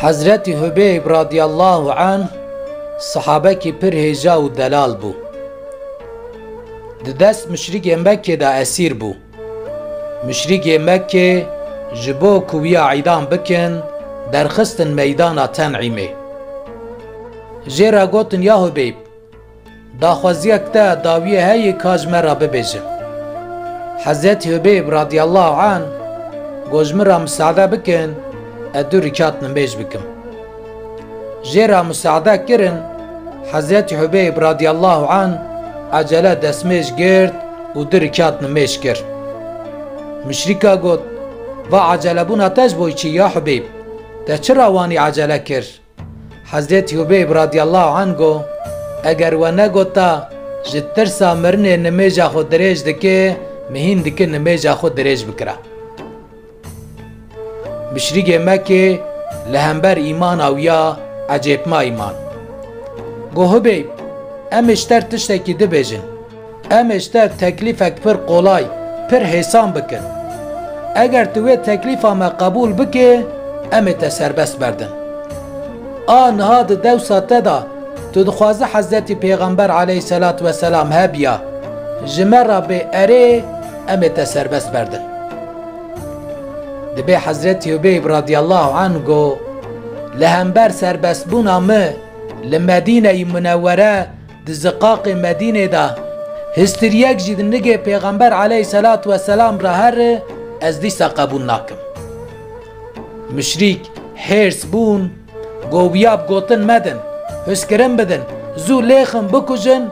حضرت حبیب رضی الله عنه صحابه کی پر هجا و دلال بو. دست مشرک مکه دا اسیر بو. مشرک مکه جبو کویا عیدان بکن درخستن میدان تنعیمه. جیرا گوتن یا حبیب دا خوزیک تا داویه هی کاجمه را ببیجه. حضرت حبیب رضی الله عنه گوجمه را مساعده بکن ادو رکات نمیج بکم. جیرا مساعده کرن حضرت حبیب رضی الله عنه عجله دسمیش گرد و دو رکات نمیج کرد. مشرکا گوت و عجله بونا تج بوی چی یا حبیب ده چرا وانی عجله کرد؟ حضرت حبیب رضی الله عنه گو اگر و نگوتا جترسا مرنه نمیجا خود دریج دکه مهین دکه نمیجا خود دریج بکره. مشرک مکه لهمبر ایمان او یا عجیب ما ایمان. گو حبیب ام اشتر تشتکی دی بیجن. ام اشتر تکلیفک پر قولای پر حسان بکن. اگر توی تکلیف ما قبول بکه ام تسربست بردن. آنها دو ساته دا تو دخوازه حضرت پیغمبر علیه الصلاة والسلام هبیا جمرا به اره ام تسربست بردن. دبی حضرت حبیب رضی الله عنه گو لهمبر سربست بونا ما لمدینه منوره دزقاق مدینه دا هستریک جید نگه پیغمبر علیه الصلاة والسلام را هر از دیسا قبول ناکم. مشریک حرس بون گویاب گوتن مدن هسکرم بدن زو لیخم بکجن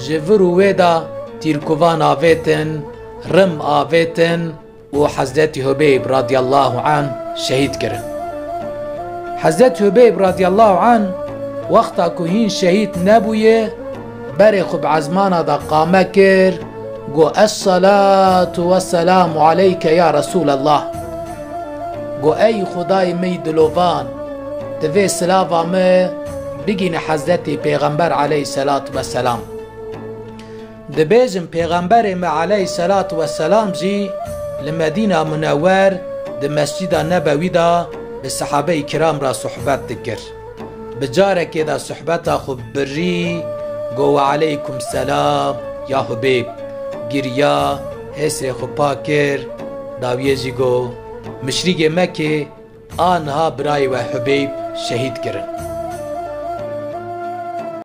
جورو ویدا تیرکوان آویتن رم آویتن و حضرت حبیب رضی الله عنه شهید کرن. حضرت حبیب رضی الله عنه وقتا که شهید نبویه بری خوب عزمانا دا قامه کر گو الصلاة والسلام علیک یا رسول الله. گو ای خدای می دلوان دوی سلاوا ما بگین حضرت پیغمبر علیه الصلاة والسلام. دبیجم پیغمبر ما علیه الصلاة والسلام جی لمدینه منور د مسجد نبوی دا به صحابه کرام را صحبت دکر. بجاره که دا صحبت خوب بری گو علیکم سلام یا حبیب گریا حسر خوب پاکر داویه جی گو مشرک مکه آنها برای و حبیب شهید کرن.